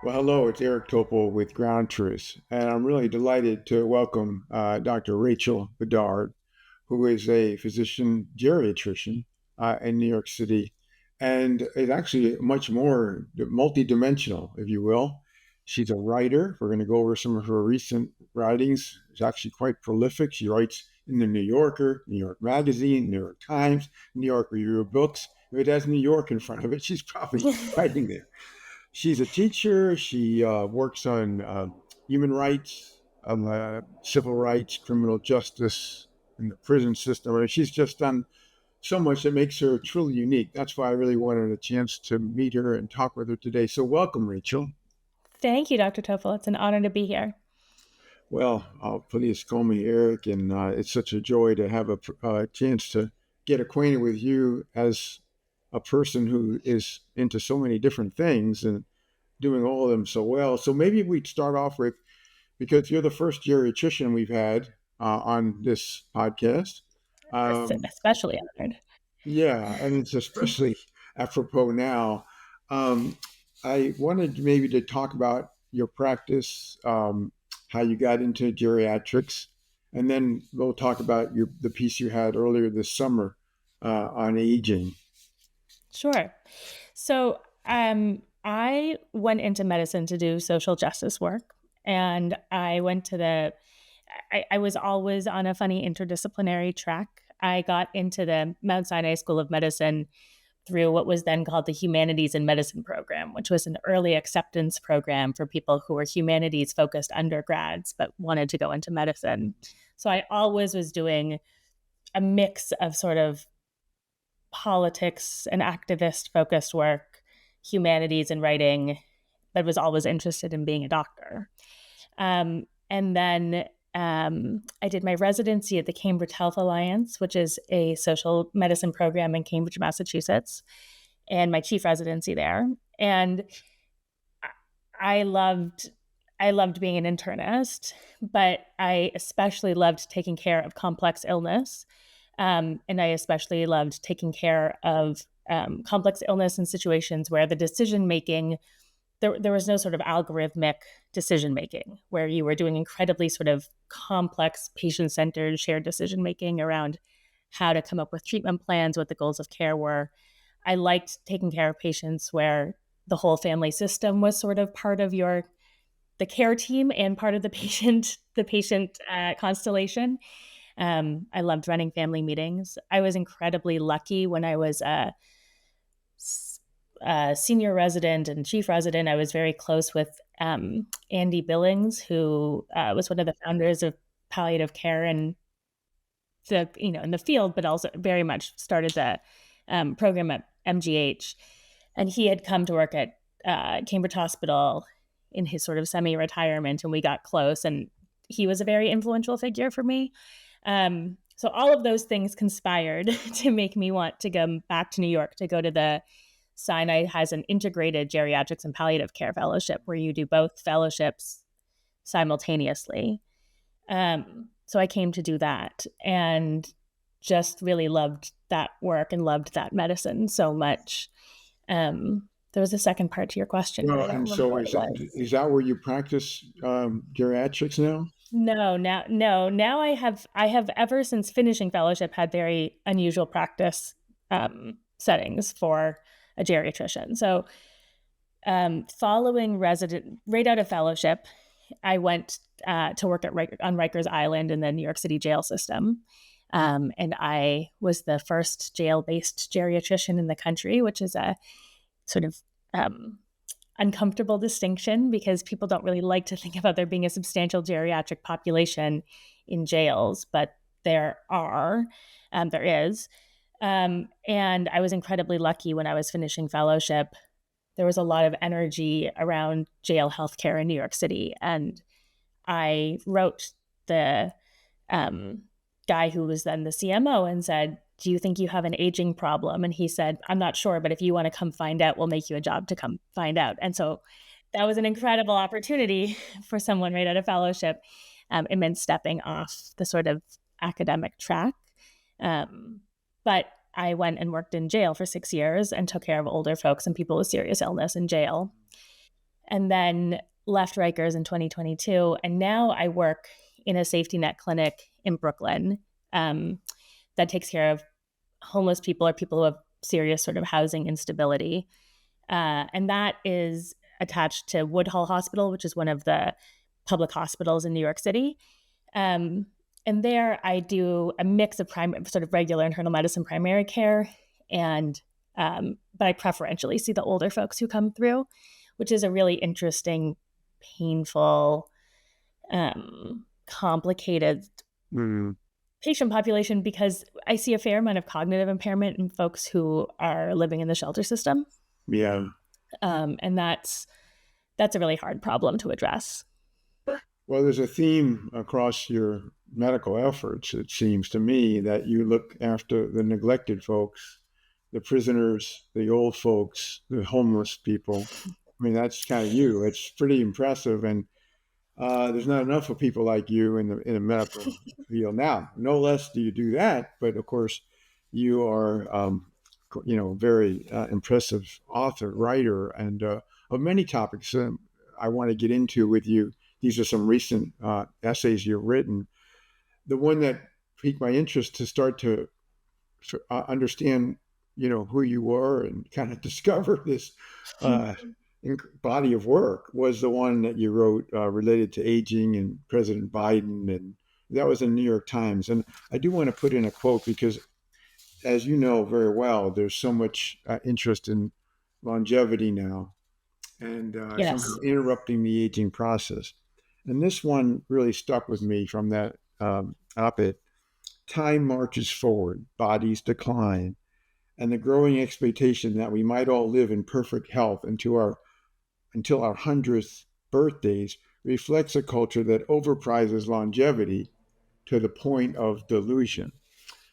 Well, hello, it's Eric Topol with Ground Truth, and I'm really delighted to welcome Dr. Rachael Bedard, who is a physician geriatrician in New York City, and is actually much more multidimensional, if you will. She's a writer. We're going to go over some of her recent writings. She's actually quite prolific. She writes in the New Yorker, New York Magazine, New York Times, New York Review of Books. If it has New York in front of it, she's probably writing there. She's a teacher. She works on human rights, civil rights, criminal justice, and the prison system. I mean, she's just done so much that makes her truly unique. That's why I really wanted a chance to meet her and talk with her today. So, welcome, Rachel. Thank you, Dr. Topol. It's an honor to be here. Well, please call me Eric, and it's such a joy to have a chance to get acquainted with you as a person who is into so many different things and doing all of them so well. So maybe we'd start off with, because you're the first geriatrician we've had on this podcast. Um, Especially honored. yeah, and it's especially apropos now. Um, I wanted maybe to talk about your practice, how you got into geriatrics, and then we'll talk about the piece you had earlier this summer on aging. Sure. I went into medicine to do social justice work, and I was always on a funny interdisciplinary track. I got into the Mount Sinai School of Medicine through what was then called the Humanities in Medicine program, which was an early acceptance program for people who were humanities focused undergrads but wanted to go into medicine. So I always was doing a mix of sort of politics and activist focused work, humanities and writing, but was always interested in being a doctor. And then I did my residency at the Cambridge Health Alliance, which is a social medicine program in Cambridge, Massachusetts, and my chief residency there. And I loved I loved being an internist, but I especially loved taking care of complex illness. And I especially loved taking care of complex illness in situations where the decision making, there was no sort of algorithmic decision making, where you were doing incredibly sort of complex patient centered shared decision making around how to come up with treatment plans, what the goals of care were. I liked taking care of patients where the whole family system was sort of part of the care team and part of the patient constellation. I loved running family meetings. I was incredibly lucky when I was a senior resident and chief resident. I was very close with Andy Billings, who was one of the founders of palliative care and in the field, but also very much started the program at MGH. And he had come to work at Cambridge Hospital in his sort of semi-retirement, and we got close. And he was a very influential figure for me. So all of those things conspired to make me want to go back to New York to go to the Sinai has an integrated geriatrics and palliative care fellowship where you do both fellowships simultaneously. So I came to do that and just really loved that work and loved that medicine so much. There was a second part to your question, but Well, I don't and remember so what it was. is that where you practice geriatrics now? No, now I have ever since finishing fellowship had very unusual practice settings for a geriatrician. So following resident right out of fellowship, I went to work on Rikers Island in the New York City jail system. And I was the first jail-based geriatrician in the country, which is a sort of uncomfortable distinction because people don't really like to think about there being a substantial geriatric population in jails, but there is. And I was incredibly lucky when I was finishing fellowship. There was a lot of energy around jail healthcare in New York City. And I wrote the guy who was then the CMO and said, "Do you think you have an aging problem?" And he said, "I'm not sure, but if you want to come find out, we'll make you a job to come find out." And so that was an incredible opportunity for someone right out of fellowship. It meant stepping off the sort of academic track. But I went and worked in jail for 6 years and took care of older folks and people with serious illness in jail. and then left Rikers in 2022. And now I work in a safety net clinic in Brooklyn that takes care of homeless people or people who have serious sort of housing instability. And that is attached to Woodhull Hospital, which is one of the public hospitals in New York City. And there I do a mix of sort of regular internal medicine primary care, and but I preferentially see the older folks who come through, which is a really interesting, painful, complicated patient population, because I see a fair amount of cognitive impairment in folks who are living in the shelter system. Yeah. And that's a really hard problem to address. Well, there's a theme across your medical efforts, it seems to me, that you look after the neglected folks, the prisoners, the old folks, the homeless people. I mean, that's kind of you. It's pretty impressive. And there's not enough of people like you in the medical field now. No less do you do that, but of course, you are, very impressive author, writer, and of many topics I want to get into with you. These are some recent essays you've written. The one that piqued my interest to start to understand, who you were and kind of discover this body of work was the one that you wrote related to aging and President Biden, and that was in New York Times. And I do want to put in a quote because, as you know very well, there's so much interest in longevity now, and Yes. somehow interrupting the aging process. And this one really stuck with me from that op-ed. Time marches forward, bodies decline, and the growing expectation that we might all live in perfect health until our 100th birthdays reflects a culture that overprizes longevity to the point of delusion.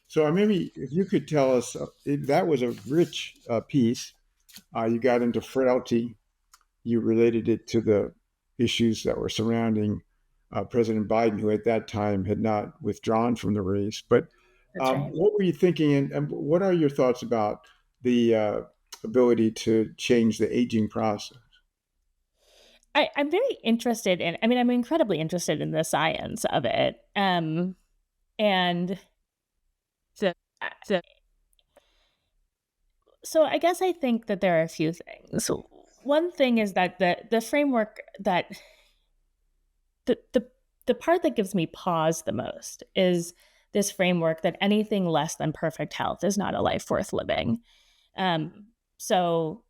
So maybe if you could tell us, that was a rich piece. You got into frailty. You related it to the issues that were surrounding President Biden, who at that time had not withdrawn from the race. But That's right. what were you thinking, and what are your thoughts about the ability to change the aging process? I'm very interested in, I mean, I'm incredibly interested in the science of it. And so, so, so I guess I think that there are a few things. So one thing is that the framework that the part that gives me pause the most is this framework that anything less than perfect health is not a life worth living. So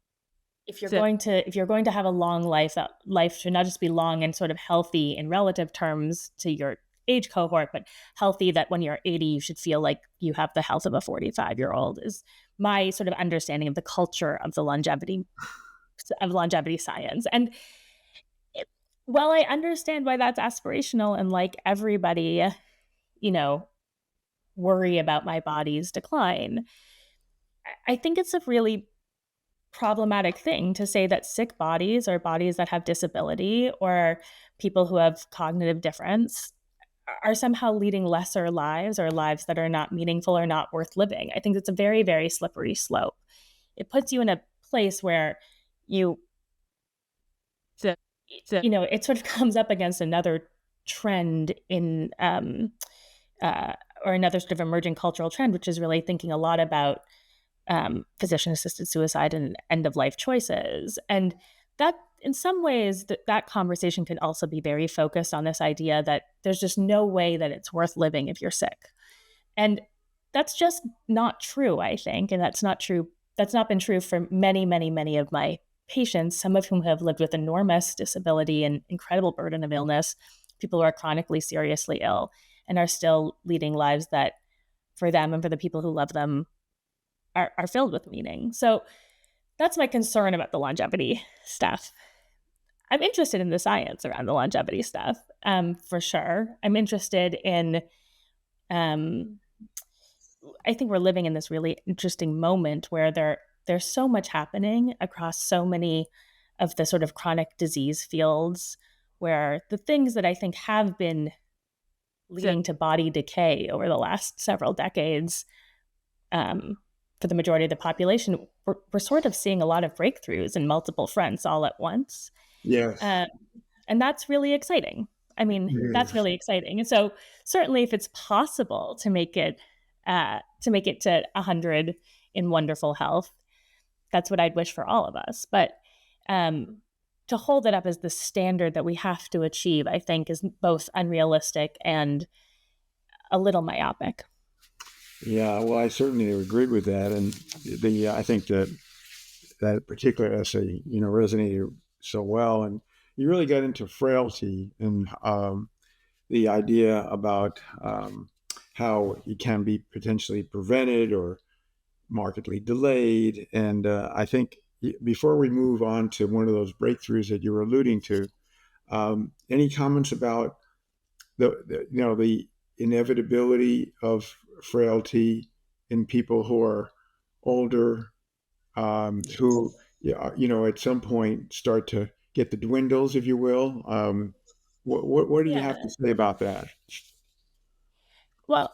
if you're going to have a long life, that life should not just be long and sort of healthy in relative terms to your age cohort, but healthy that when you're 80, you should feel like you have the health of a 45-year-old, is my sort of understanding of the culture of the longevity science. And while I understand why that's aspirational and like everybody, worry about my body's decline, I think it's a really problematic thing to say that sick bodies or bodies that have disability or people who have cognitive difference are somehow leading lesser lives or lives that are not meaningful or not worth living. I think it's a very, very slippery slope. It puts you in a place where you, it sort of comes up against another trend in, or another sort of emerging cultural trend, which is really thinking a lot about physician-assisted suicide and end-of-life choices. And that, in some ways, that conversation can also be very focused on this idea that there's just no way that it's worth living if you're sick. And that's just not true, I think. And that's not true. That's not been true for many, many, many of my patients, some of whom have lived with enormous disability and incredible burden of illness, people who are chronically seriously ill and are still leading lives that, for them and for the people who love them, are filled with meaning. So that's my concern about the longevity stuff. I'm interested in the science around the longevity stuff, for sure. I'm interested in, I think we're living in this really interesting moment where there's so much happening across so many of the sort of chronic disease fields, where the things that I think have been leading to body decay over the last several decades, for the majority of the population, we're sort of seeing a lot of breakthroughs in multiple fronts all at once. Yes. Um, and that's really exciting. I mean, that's Yes. really exciting. And so certainly if it's possible to make it to 100 in wonderful health, that's what I'd wish for all of us. But um, to hold it up as the standard that we have to achieve, I think is both unrealistic and a little myopic. Yeah, well, I certainly agree with that, and I think that that particular essay, resonated so well, and you really got into frailty and the idea about how it can be potentially prevented or markedly delayed, and I think before we move on to one of those breakthroughs that you were alluding to, any comments about the inevitability of frailty in people who are older, who at some point start to get the dwindles, if you will. What do you have to Yeah. say about that? Well,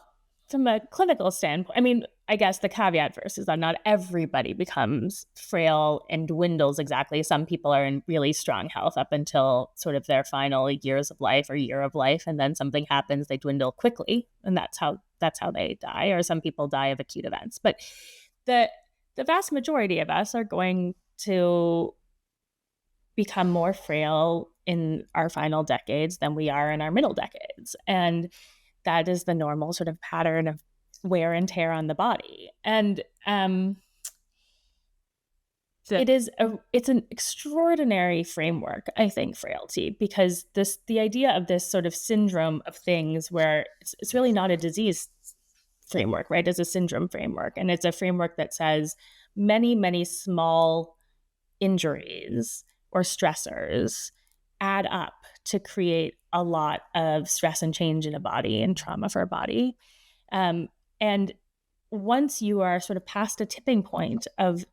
from a clinical standpoint, I mean, I guess the caveat first is that not everybody becomes frail and dwindles exactly. Some people are in really strong health up until sort of their final years of life or year of life, and then something happens, they dwindle quickly, and that's how they die. Or some people die of acute events. But the the vast majority of us are going to become more frail in our final decades than we are in our middle decades. And that is the normal sort of pattern of wear and tear on the body. And it's an extraordinary framework, I think, frailty, because the idea of this sort of syndrome of things where it's really not a disease framework, right? It's a syndrome framework. And it's a framework that says many, many small injuries or stressors add up to create a lot of stress and change in a body and trauma for a body. And once you are sort of past a tipping point of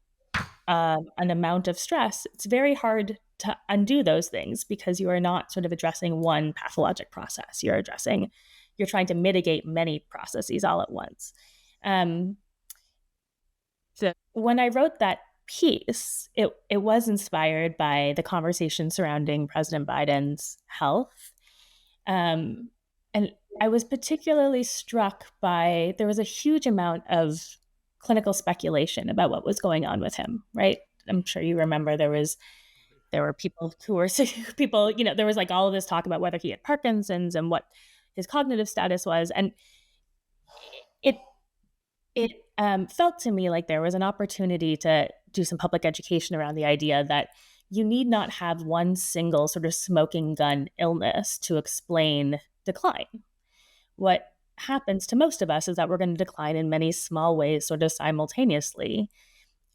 an amount of stress, it's very hard to undo those things because you are not sort of addressing one pathologic process. You're trying to mitigate many processes all at once. Um, so when I wrote that piece, it was inspired by the conversation surrounding President Biden's health. Um, and I was particularly struck by there was a huge amount of clinical speculation about what was going on with him, right? I'm sure you remember there were people who were people, there was like all of this talk about whether he had Parkinson's and what his cognitive status was. And it it felt to me like there was an opportunity to do some public education around the idea that you need not have one single sort of smoking gun illness to explain decline. What happens to most of us is that we're going to decline in many small ways, sort of simultaneously.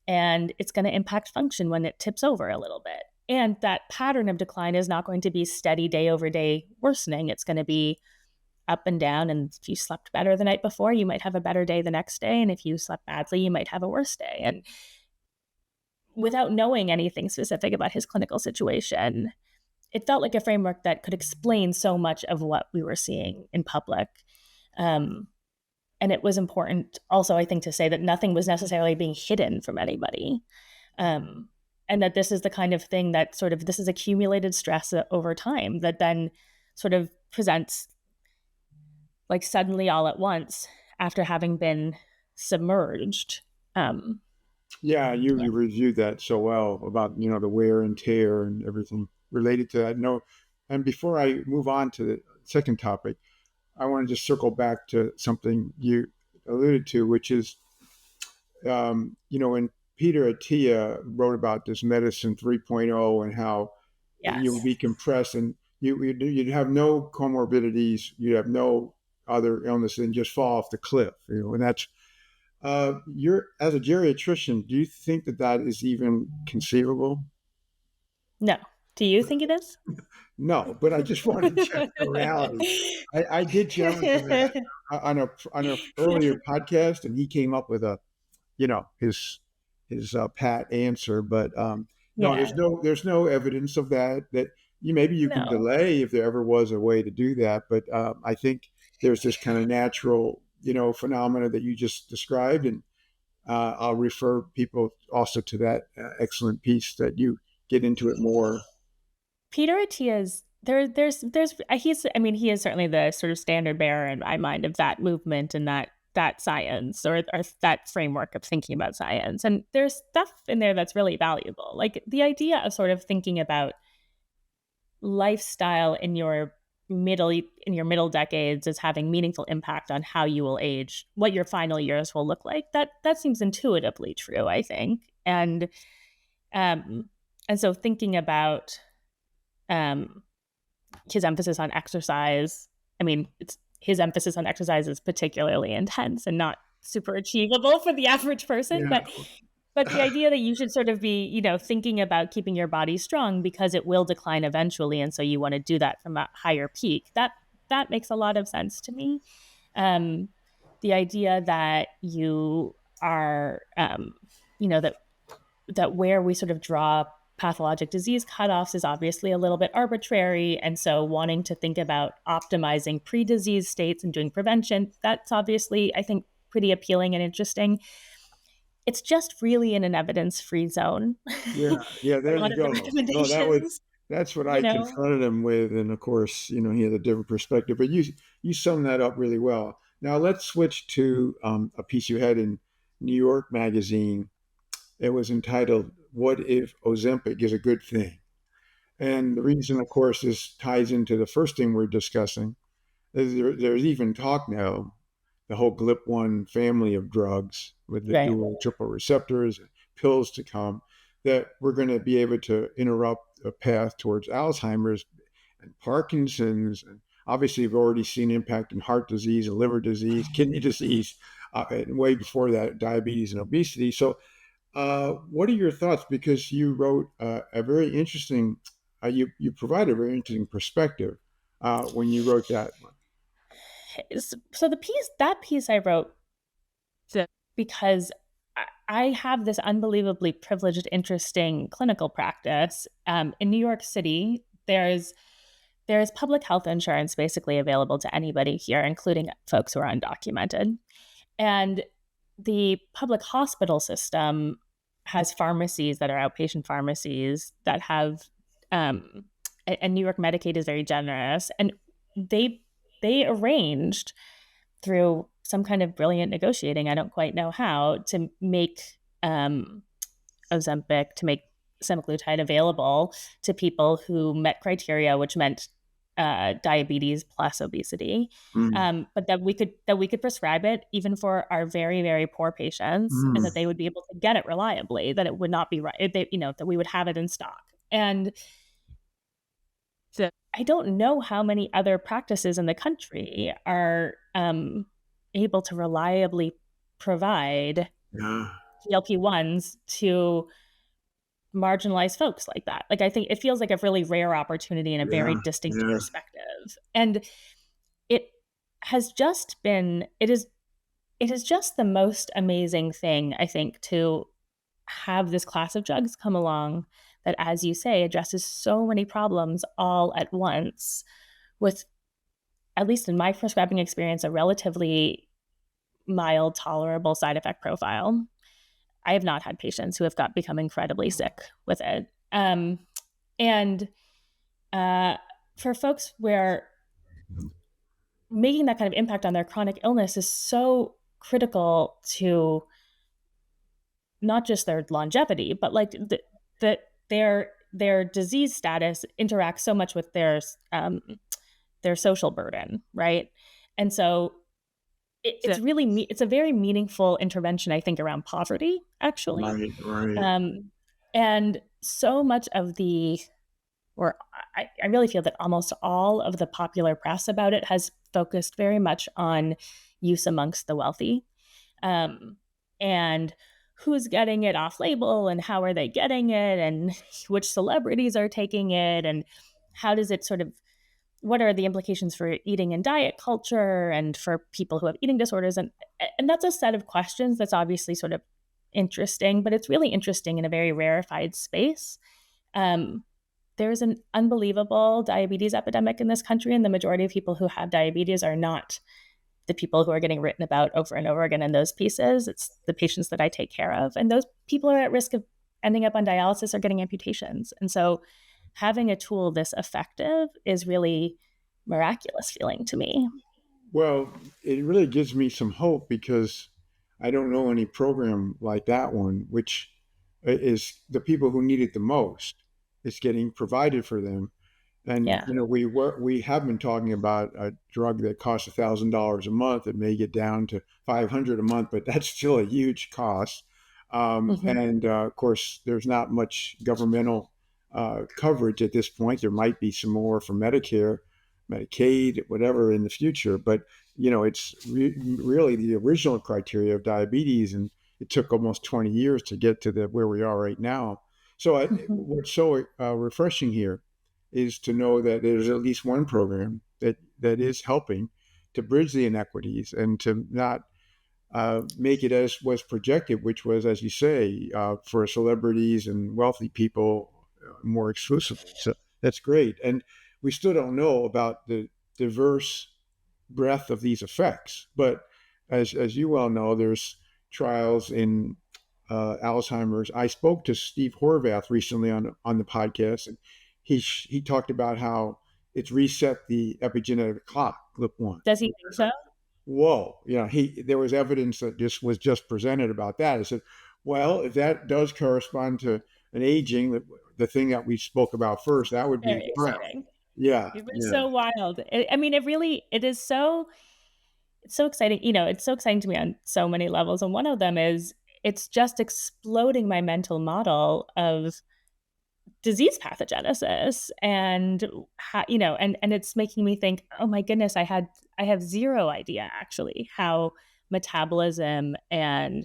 And it's going to impact function when it tips over a little bit. And that pattern of decline is not going to be steady day over day worsening. It's going to be up and down. And if you slept better the night before, you might have a better day the next day. And if you slept badly, you might have a worse day. And without knowing anything specific about his clinical situation, it felt like a framework that could explain so much of what we were seeing in public. Um, and it was important also, I think, to say that nothing was necessarily being hidden from anybody. Um, and that this is the kind of thing that sort of this is accumulated stress over time that then sort of presents like suddenly all at once after having been submerged. Um, Yeah, you, yeah. you reviewed that so well about the wear and tear and everything related to that. No, and before I move on to the second topic, I want to just circle back to something you alluded to, which is when Peter Attia wrote about this medicine 3.0 and how you would Yes. be compressed and you'd have no comorbidities, you'd have no other illness and just fall off the cliff, and that's you're as a geriatrician, do you think that that is even conceivable? No. Do you think it is? No, but I just wanted to check the reality. I did challenge him on a earlier podcast, and he came up with his pat answer. But no, Yeah. there's no evidence of that. That maybe you can No. delay if there ever was a way to do that. But I think there's this kind of natural phenomena that you just described, and I'll refer people also to that excellent piece that you get into it more. Peter Attia's there's he's I mean he is certainly the sort of standard bearer in my mind of that movement and that science or that framework of thinking about science. And there's stuff in there that's really valuable. Like the idea of sort of thinking about lifestyle in your middle decades as having meaningful impact on how you will age, what your final years will look like. That seems intuitively true, I think. Um and so thinking about um his emphasis on exercise. I mean, his emphasis on exercise is particularly intense and not super achievable for the average person, Yeah. but the idea that you should sort of be, thinking about keeping your body strong because it will decline eventually, and so you want to do that from a higher peak. That makes a lot of sense to me. Um, the idea that you are, that where we sort of draw pathologic disease cutoffs is obviously a little bit arbitrary. And so wanting to think about optimizing pre-disease states and doing prevention, that's obviously, I think, pretty appealing and interesting. It's just really in an evidence-free zone. Yeah, yeah, A there lot you of the go. No, recommendations, that's what you I know. confronted him with, and of course, he had a different perspective. But you summed that up really well. Now let's switch to a piece you had in New York Magazine. It was entitled "What If Ozempic Is a Good Thing?" And the reason, of course, this ties into the first thing we're discussing is there's even talk now, the whole GLP-1 family of drugs with the Right. dual triple receptors, pills to come, that we're going to be able to interrupt a path towards Alzheimer's and Parkinson's. And obviously, we've already seen impact in heart disease and liver disease, kidney disease, and way before that, diabetes and obesity. So, what are your thoughts? Because you wrote a very interesting, you provide a very interesting perspective when you wrote that one. So that piece I wrote because I have this unbelievably privileged, interesting clinical practice. In New York City, there's public health insurance basically available to anybody here, including folks who are undocumented. And the public hospital system has pharmacies that are outpatient pharmacies that have, and New York Medicaid is very generous, and they they arranged through some kind of brilliant negotiating, I don't quite know how, to make um, Ozempic, to make semaglutide available to people who met criteria, which meant diabetes plus obesity, Mm, but that we could prescribe it even for our very very poor patients, and that mm, they would be able to get it reliably. That it would not be right. That we would have it in stock. And so I don't know how many other practices in the country are able to reliably provide yeah, GLP-1s to marginalized folks like that. Like I think it feels like a really rare opportunity and a very yeah, distinct yeah. perspective. And it has just been it is just the most amazing thing, I think, to have this class of drugs come along that, as you say, addresses so many problems all at once with, at least in my prescribing experience, a relatively mild, tolerable side effect profile. I have not had patients who have become incredibly sick with it. And uh, for folks where making that kind of impact on their chronic illness is so critical to not just their longevity, but like the their disease status interacts so much with their social burden, right? And so it's a very meaningful intervention, I think, around poverty, actually. Right, right. And so much of or I really feel that almost all of the popular press about it has focused very much on use amongst the wealthy, um, and who's getting it off label and how are they getting it and which celebrities are taking it and how does it sort of what are the implications for eating and diet culture and for people who have eating disorders, and that's a set of questions that's obviously sort of interesting, but it's really interesting in a very rarefied space. um, there's an unbelievable diabetes epidemic in this country, and the majority of people who have diabetes are not the people who are getting written about over and over again in those pieces. It's the patients that I take care of, and those people are at risk of ending up on dialysis or getting amputations. And so having a tool this effective is really miraculous feeling to me. Well, it really gives me some hope because I don't know any program like that one, which is the people who need it the most. It's getting provided for them. And Yeah. we have been talking about a drug that costs $1,000 a month. It may get down to 500 a month, but that's still a huge cost. Hmm. And of course, there's not much governmental coverage at this point. There might be some more for Medicare, Medicaid, whatever in the future. But it's really the original criteria of diabetes, and it took almost 20 years to get to the where we are right now. So Hmm. what's so refreshing here is to know that there's at least one program that is helping to bridge the inequities and to not make it as was projected, which was, as you say, for celebrities and wealthy people more exclusively. So that's great. And we still don't know about the diverse breadth of these effects. But as you well know, there's trials in Alzheimer's. I spoke to Steve Horvath recently on the podcast, and he talked about how it's reset the epigenetic clock. Look one. Does he think so? Whoa, he there was evidence that just presented about that. I said, well, if that does correspond to an aging, the thing that we spoke about first, that would be Very wow. exciting. Yeah, It was yeah, so wild. I mean, it is so, it's so exciting. It's so exciting to me on so many levels. And one of them is it's just exploding my mental model of disease pathogenesis and how, and it's making me think, oh my goodness, I have zero idea actually how metabolism um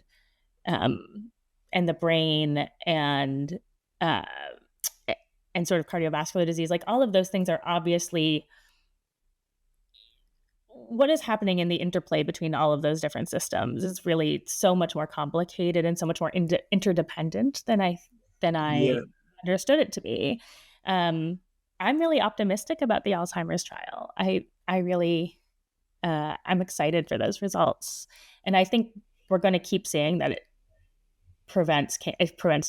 and the brain uh and sort of cardiovascular disease, like all of those things are obviously what is happening in the interplay between all of those different systems is really so much more complicated and so much more interdependent than I yeah. understood it to be. Um, I'm really optimistic about the Alzheimer's trial. I really I'm excited for those results, and I think we're going to keep seeing that it prevents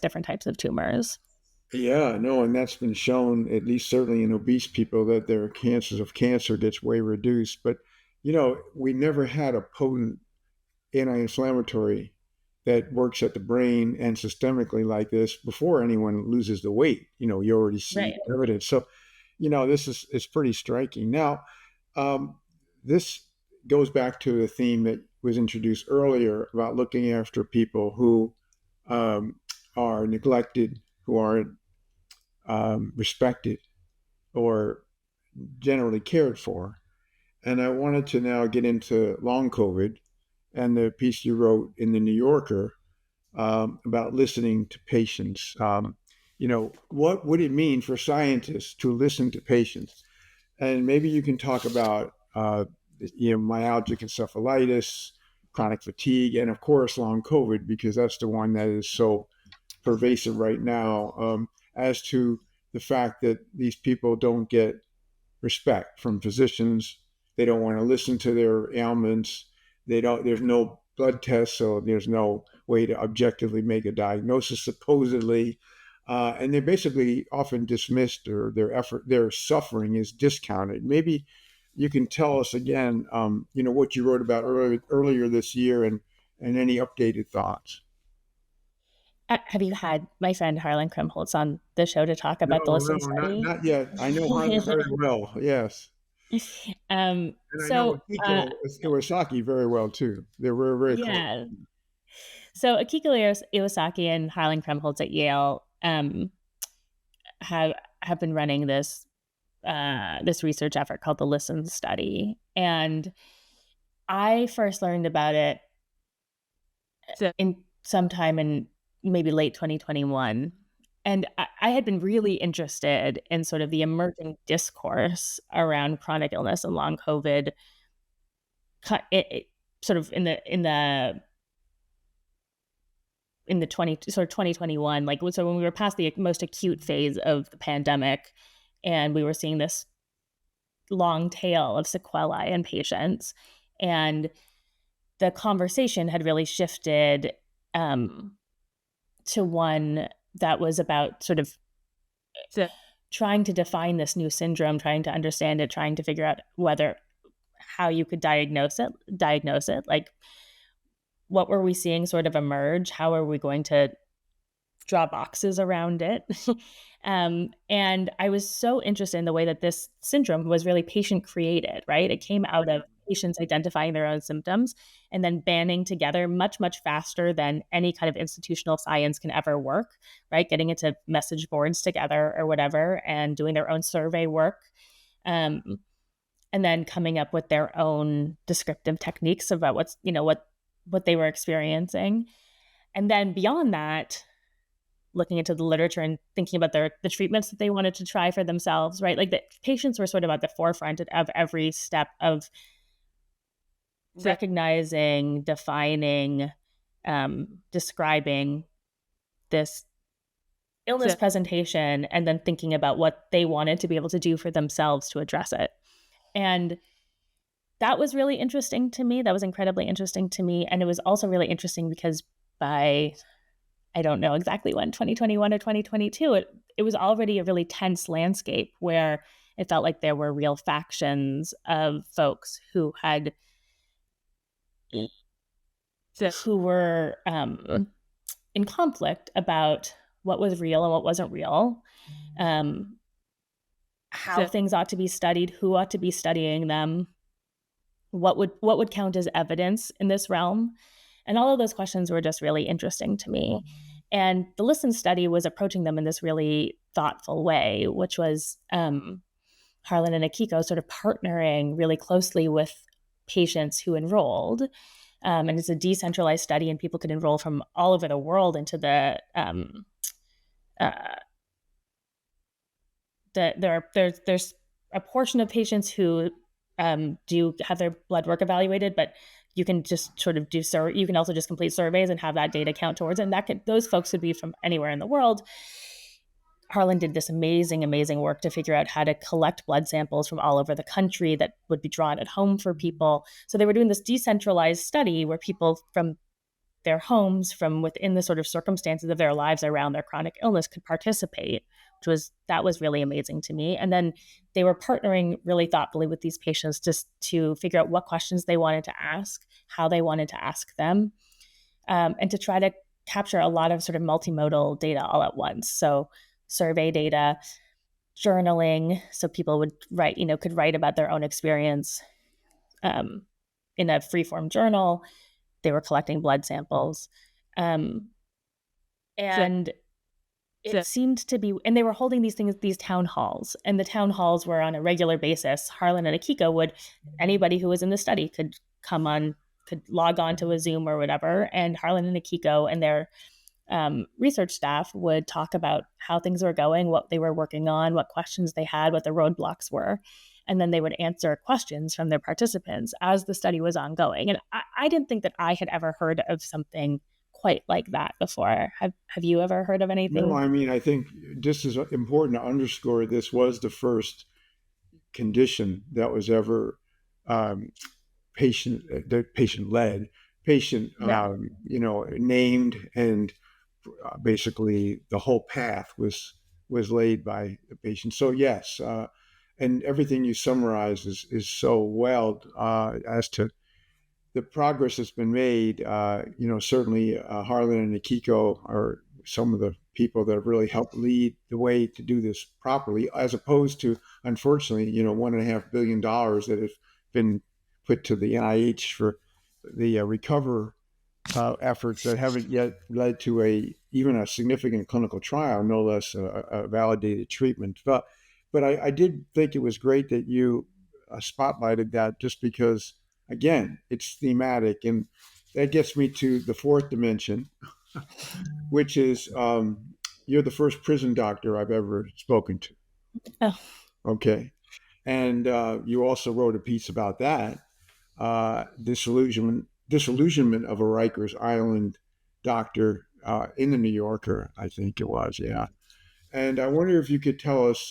different types of tumors. Yeah, no, and that's been shown, at least certainly in obese people, that their cancers of cancer gets way reduced. But, we never had a potent anti-inflammatory that works at the brain and systemically like this before anyone loses the weight. You already see Right. evidence. So, this is it's pretty striking. Now, um, this goes back to a theme that was introduced earlier about looking after people who um, are neglected, who aren't respected or generally cared for. And I wanted to now get into long COVID and the piece you wrote in the New Yorker about listening to patients. What would it mean for scientists to listen to patients? And maybe you can talk about myalgic encephalitis, chronic fatigue, and of course long COVID because that's the one that is so pervasive right now. As to the fact that these people don't get respect from physicians. They don't want to listen to their ailments. They don't. There's no blood test, so there's no way to objectively make a diagnosis. Supposedly, and they're basically often dismissed, or their suffering is discounted. Maybe you can tell us again, what you wrote about earlier this year, and any updated thoughts. Have you had my friend Harlan Krumholtz on the show to talk No, about the Listen no, not study? not yet. I know Harlan very well. Yes. And I know So Akiko Iwasaki very well too. They were very close. yeah, so Akiko Iwasaki and Harlan Krumholtz at Yale have have been running this research effort called the Listen Study, and I first learned about it in sometime in maybe late 2021. And I had been really interested in sort of the emerging discourse around chronic illness and long COVID, sort of in the 2021, like so when we were past the most acute phase of the pandemic, and we were seeing this long tail of sequelae in patients, and the conversation had really shifted um, to one that was about sort of trying to define this new syndrome, trying to understand it, trying to figure out whether how you could diagnose it, like what were we seeing sort of emerge, how are we going to draw boxes around it. And I was so interested in the way that this syndrome was really patient created, right? It came out of patients identifying their own symptoms and then banding together much, much faster than any kind of institutional science can ever work, right? Getting into message boards together or whatever and doing their own survey work. Um, and then coming up with their own descriptive techniques about what they were experiencing. And then beyond that, looking into the literature and thinking about the treatments that they wanted to try for themselves, right? Like the patients were sort of at the forefront of every step of recognizing, defining, describing this illness presentation, and then thinking about what they wanted to be able to do for themselves to address it. And that was really interesting to me. That was incredibly interesting to me. And it was also really interesting because by I don't know exactly when, 2021 or 2022, it was already a really tense landscape where it felt like there were real factions of folks who were in conflict about what was real and what wasn't real, how things ought to be studied, who ought to be studying them, what would count as evidence in this realm. And all of those questions were just really interesting to me. And the Listen study was approaching them in this really thoughtful way, which was Harlan and Akiko sort of partnering really closely with patients who enrolled. And it's a decentralized study, and people could enroll from all over the world into uh, there's a portion of patients who do have their blood work evaluated, but you can just sort of you can also just complete surveys and have that data count towards it. And those folks could be from anywhere in the world. Harlan did this amazing, amazing work to figure out how to collect blood samples from all over the country that would be drawn at home for people. So they were doing this decentralized study where people from their homes, from within the sort of circumstances of their lives around their chronic illness, could participate, that was really amazing to me. And then they were partnering really thoughtfully with these patients just to figure out what questions they wanted to ask, how they wanted to ask them, and to try to capture a lot of sort of multimodal data all at once. So survey data, journaling, so people would could write about their own experience in a free-form journal. They were collecting blood samples. And it seemed to be, and they were holding these town halls, and the town halls were on a regular basis. Harlan and Akiko anybody who was in the study could log on to a Zoom or whatever, and Harlan and Akiko and their research staff would talk about how things were going, what they were working on, what questions they had, what the roadblocks were. And then they would answer questions from their participants as the study was ongoing. And I didn't think that I had ever heard of something quite like that before. Have you ever heard of anything? No, I mean, I think just as important to underscore, this was the first condition that was ever patient-led, named, and basically the whole path was laid by the patient. So yes, and everything you summarize is so well as to the progress that's been made. Certainly Harlan and Akiko are some of the people that have really helped lead the way to do this properly, as opposed to, unfortunately, $1.5 billion that has been put to the NIH for the recover efforts that haven't yet led to even a significant clinical trial, no less a validated treatment. But I did think it was great that you spotlighted that, just because, again, it's thematic. And that gets me to the fourth dimension, which is you're the first prison doctor I've ever spoken to. Oh. Okay. And you also wrote a piece about that, disillusionment of a Rikers Island doctor in the New Yorker, I think it was. Yeah. And I wonder if you could tell us,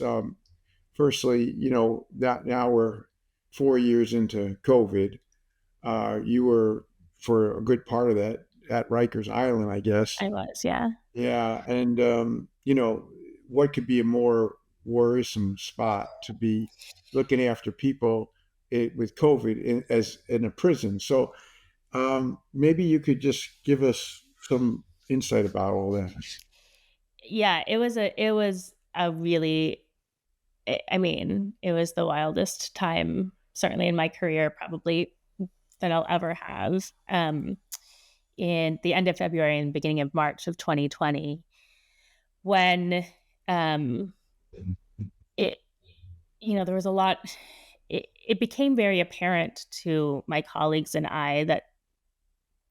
firstly, that now we're 4 years into COVID. You were, for a good part of that, at Rikers Island, I guess. I was, yeah. Yeah. And, what could be a more worrisome spot to be looking after people with COVID as in a prison. So maybe you could just give us some insight about all that. Yeah, it was a really, I mean, it was the wildest time, certainly in my career, probably that I'll ever have. In the end of February and beginning of March of 2020, when um, it, there was a lot. It became very apparent to my colleagues and I that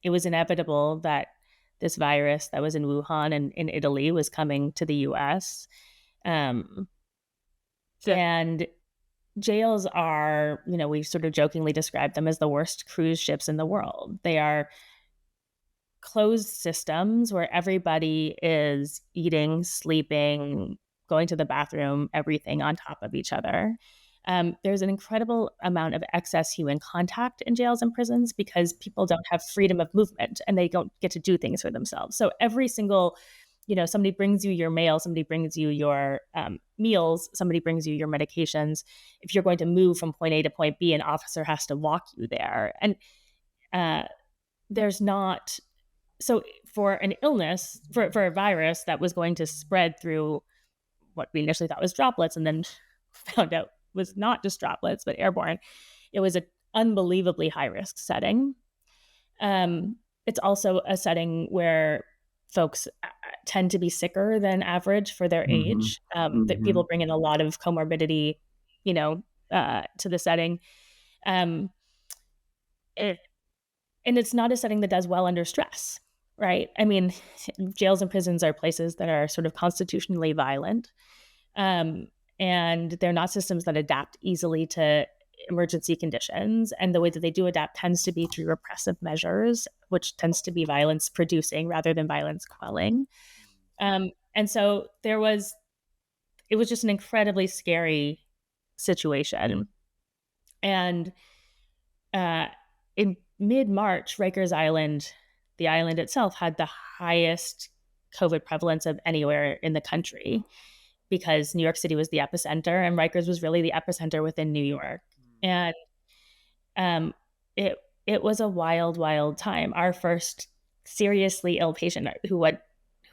it was inevitable that this virus that was in Wuhan and in Italy was coming to the US. Um, and jails are, we sort of jokingly describe them as the worst cruise ships in the world. They are closed systems where everybody is eating, sleeping, going to the bathroom, everything on top of each other. There's an incredible amount of excess human contact in jails and prisons because people don't have freedom of movement and they don't get to do things for themselves. So every single, somebody brings you your mail, somebody brings you your meals, somebody brings you your medications. If you're going to move from point A to point B, an officer has to walk you there. And uh, there's not, so for an illness, for a virus that was going to spread through what we initially thought was droplets and then found out was not just droplets, but airborne, it was an unbelievably high risk setting. It's also a setting where folks tend to be sicker than average for their Mm-hmm. age. That Mm-hmm. people bring in a lot of comorbidity, to the setting. Um, it, and it's not a setting that does well under stress, right? I mean, jails and prisons are places that are sort of constitutionally violent, um, and they're not systems that adapt easily to emergency conditions. And the way that they do adapt tends to be through repressive measures, which tends to be violence producing rather than violence quelling. And so it was just an incredibly scary situation. And uh, in mid March, Rikers Island, the island itself, had the highest COVID prevalence of anywhere in the country because New York City was the epicenter and Rikers was really the epicenter within New York. And um, it it was a wild, wild time. Our first seriously ill patient who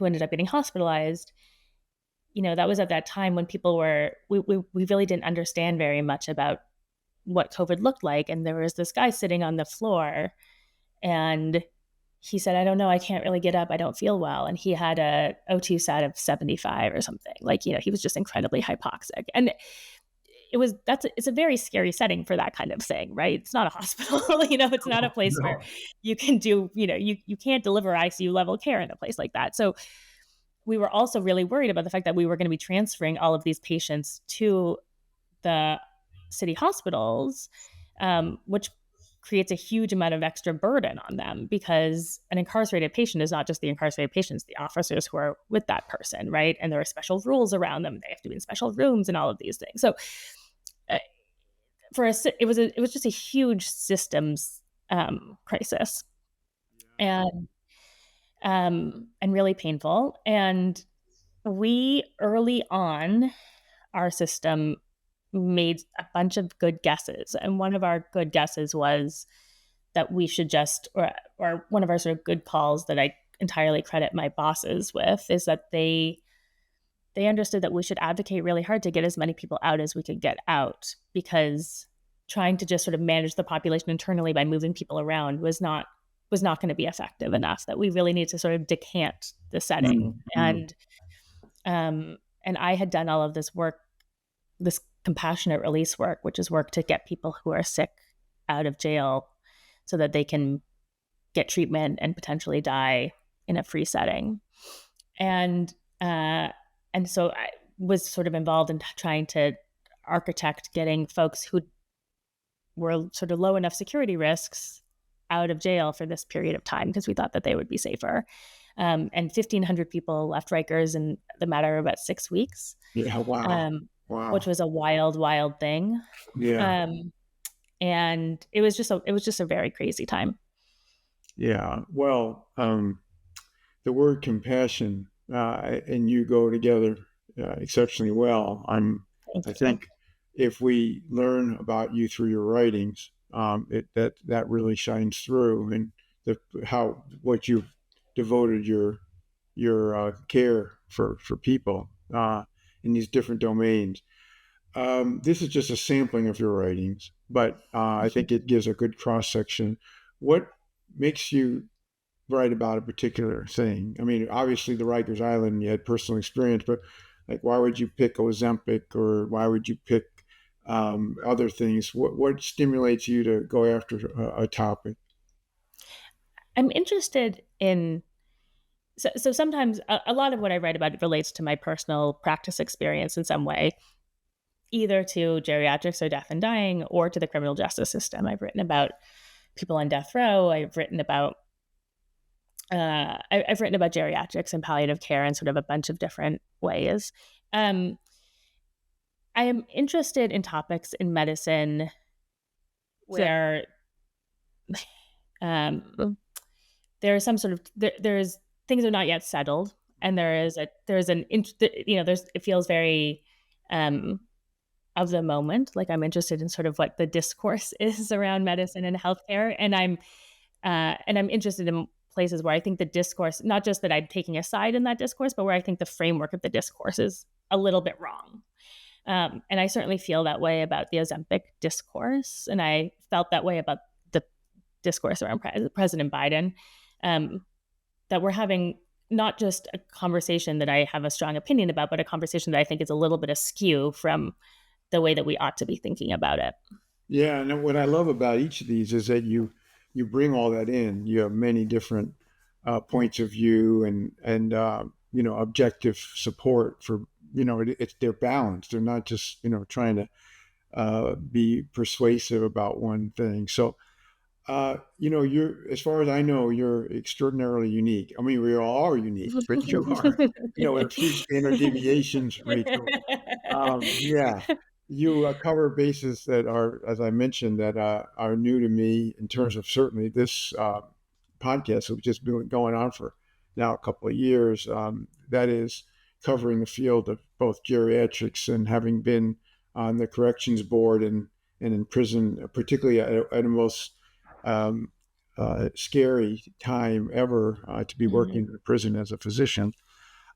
ended up getting hospitalized, that was at that time when people we really didn't understand very much about what COVID looked like. And there was this guy sitting on the floor and he said, I don't know, I can't really get up. I don't feel well. And he had a O2 sat of 75 or something. Like, he was just incredibly hypoxic. And it's a very scary setting for that kind of thing, right? It's not a hospital, it's not a place where No. you can do, you can't deliver ICU level care in a place like that. So we were also really worried about the fact that we were going to be transferring all of these patients to the city hospitals, which creates a huge amount of extra burden on them because an incarcerated patient is not just the incarcerated patients, the officers who are with that person, right? And there are special rules around them. They have to be in special rooms and all of these things. So uh, it was just a huge systems crisis and really painful. And we early on, our system made a bunch of good guesses. And one of our good guesses was that we should or one of our sort of good calls that I entirely credit my bosses with is that they understood that we should advocate really hard to get as many people out as we could get out because trying to just sort of manage the population internally by moving people around was not going to be effective enough, that we really need to sort of decant the setting. Mm-hmm. And I had done all of this work, this compassionate release work, which is work to get people who are sick out of jail so that they can get treatment and potentially die in a free setting. And uh, and so I was sort of involved in trying to architect getting folks who were sort of low enough security risks out of jail for this period of time because we thought that they would be safer. And 1,500 people left Rikers in the matter of about 6 weeks, Yeah. Wow. um, which Wow. was a wild, wild thing. Yeah. Um, and it was just a very crazy time. Yeah. Well, the word compassion and you go together exceptionally well. Thank I you. think if we learn about you through your writings, that really shines through, and how what you've devoted your care for people in these different domains. This is just a sampling of your writings, but I think it gives a good cross section. What makes you write about a particular thing? I mean, obviously the Rikers Island, you had personal experience, but like, why would you pick Ozempic, or why would you pick other things? What stimulates you to go after a topic? I'm interested in so sometimes a lot of what I write about relates to my personal practice experience in some way, either to geriatrics or death and dying, or to the criminal justice system. I've written about people on death row. I've written about geriatrics and palliative care in sort of a bunch of different ways. Um, I am interested in topics in medicine where um, there is some sort of there's things are not yet settled, and there's an there's it feels very um, of the moment. Like I'm interested in sort of what the discourse is around medicine and healthcare, and I'm interested in places where I think the discourse, not just that I'm taking a side in that discourse, but where I think the framework of the discourse is a little bit wrong. And I certainly feel that way about the Ozempic discourse, and I felt that way about the discourse around President Biden. Um, that we're having not just a conversation that I have a strong opinion about, but a conversation that I think is a little bit askew from the way that we ought to be thinking about it. Yeah, and what I love about each of these is that you bring all that in. You have many different points of view, and objective support for, it's they're balanced. They're not just trying to be persuasive about one thing. So you're, as far as I know, you're extraordinarily unique. I mean, we all are unique, but you are, with a few standard deviations, Rachel. Yeah, you cover bases that are, as I mentioned, that are new to me in terms of certainly this podcast, which has been going on for now a couple of years. That is covering the field of both geriatrics, and having been on the corrections board and in prison, particularly at a most um, scary time ever to be working in a prison as a physician.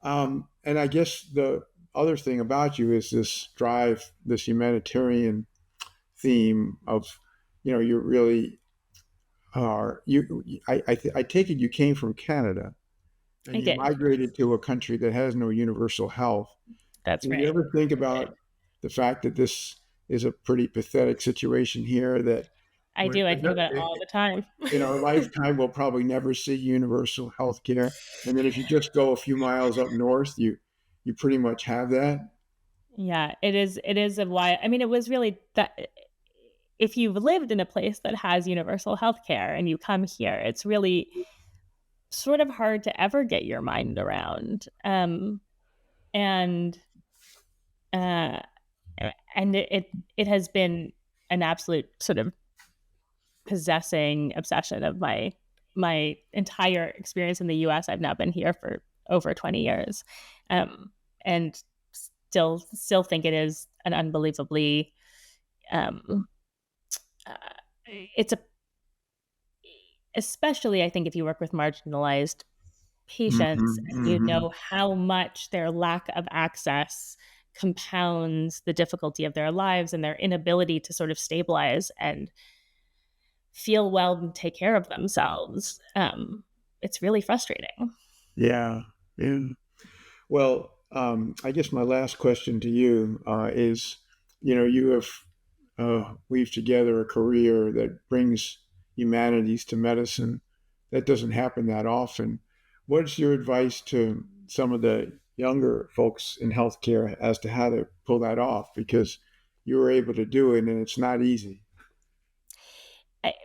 And I guess the other thing about you is this drive, this humanitarian theme of, you really are you. I take it you came from Canada and I you did. migrated to a country that has no universal health. That's Do you right. ever think about the fact that this is a pretty pathetic situation here, that I we're, do. I think about it all the time. in our lifetime we'll probably never see universal health care, and then if you just go a few miles up north, you pretty much have that. Yeah, it is. It is a why. I mean, it was really that if you've lived in a place that has universal health care and you come here, it's really sort of hard to ever get your mind around. And uh, and it has been an absolute sort of possessing obsession of my entire experience in the U.S. I've now been here for over 20 years, and still think it is an unbelievably um, uh, it's a especially I think if you work with marginalized patients, Hmm. you Hmm. know how much their lack of access compounds the difficulty of their lives and their inability to sort of stabilize and feel well and take care of themselves. It's really frustrating. Yeah, yeah. Well, I guess my last question to you is, you have weaved together a career that brings humanities to medicine. That doesn't happen that often. What's your advice to some of the younger folks in healthcare as to how to pull that off? Because you were able to do it, and it's not easy.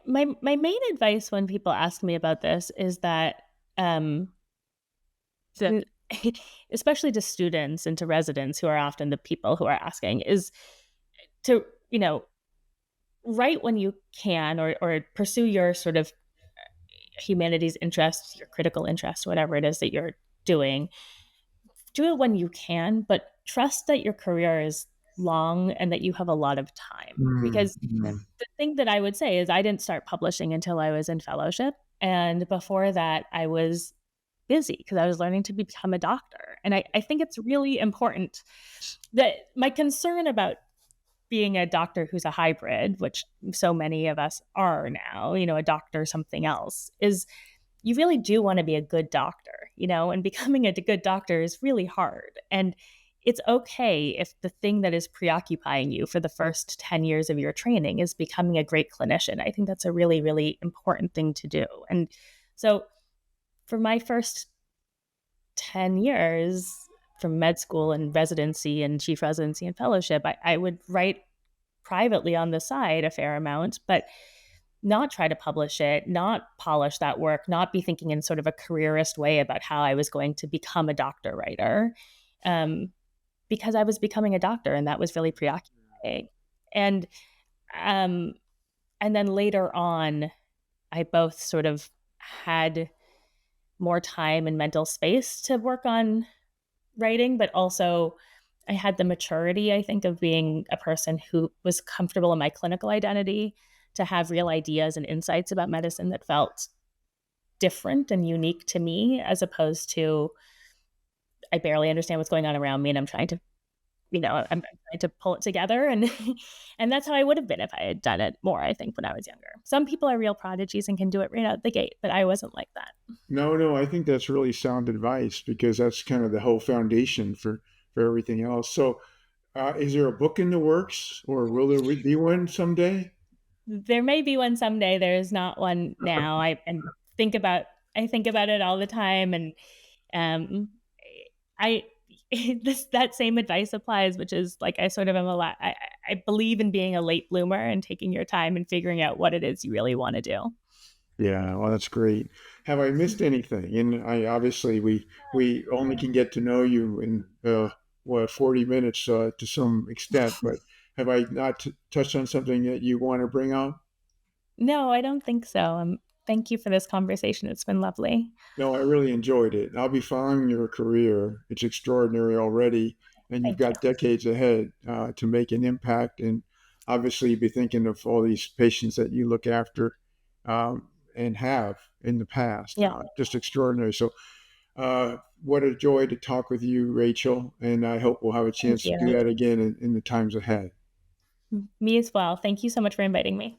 My main advice when people ask me about this is that, um, so, especially to students and to residents who are often the people who are asking, is to write when you can, or pursue your sort of humanities interests, your critical interests, whatever it is that you're doing. Do it when you can, but trust that your career is long and that you have a lot of time. Mm, Because mm, the thing that I would say is I didn't start publishing until I was in fellowship. And before that, I was busy because I was learning to become a doctor. And I think it's really important that my concern about being a doctor who's a hybrid, which so many of us are now, a doctor, something else, is you really do want to be a good doctor, and becoming a good doctor is really hard. And it's okay if the thing that is preoccupying you for the first 10 years of your training is becoming a great clinician. I think that's a really, really important thing to do. And so for my first 10 years from med school and residency and chief residency and fellowship, I would write privately on the side a fair amount, but not try to publish it, not polish that work, not be thinking in sort of a careerist way about how I was going to become a doctor writer, um, because I was becoming a doctor, and that was really preoccupying. And um, and then later on, I both sort of had more time and mental space to work on writing, but also I had the maturity, I think, of being a person who was comfortable in my clinical identity to have real ideas and insights about medicine that felt different and unique to me, as opposed to I barely understand what's going on around me and I'm trying to, I'm trying to pull it together. And and that's how I would have been if I had done it more, I think, when I was younger. Some people are real prodigies and can do it right out the gate, but I wasn't like that. no, no, I think that's really sound advice because that's kind of the whole foundation for everything else. So, is there a book in the works, or will there be one someday? There may be one someday. There is not one now. Think about I think about it all the time, and um, I this that same advice applies, which is like I sort of am a lot. I believe in being a late bloomer and taking your time and figuring out what it is you really want to do. Yeah, well, that's great. Have I missed anything? And I obviously we only can get to know you in 40 minutes to some extent, but have I not touched on something that you want to bring out? No, I don't think so. Thank you for this conversation. It's been lovely. No, I really enjoyed it. I'll be following your career. It's extraordinary already, and you've Thank you. got decades ahead to make an impact. And obviously, be thinking of all these patients that you look after and have in the past. Yeah, Just extraordinary. So, what a joy to talk with you, Rachel. And I hope we'll have a thank chance to do you. that again in the times ahead. Me as well. Thank you so much for inviting me.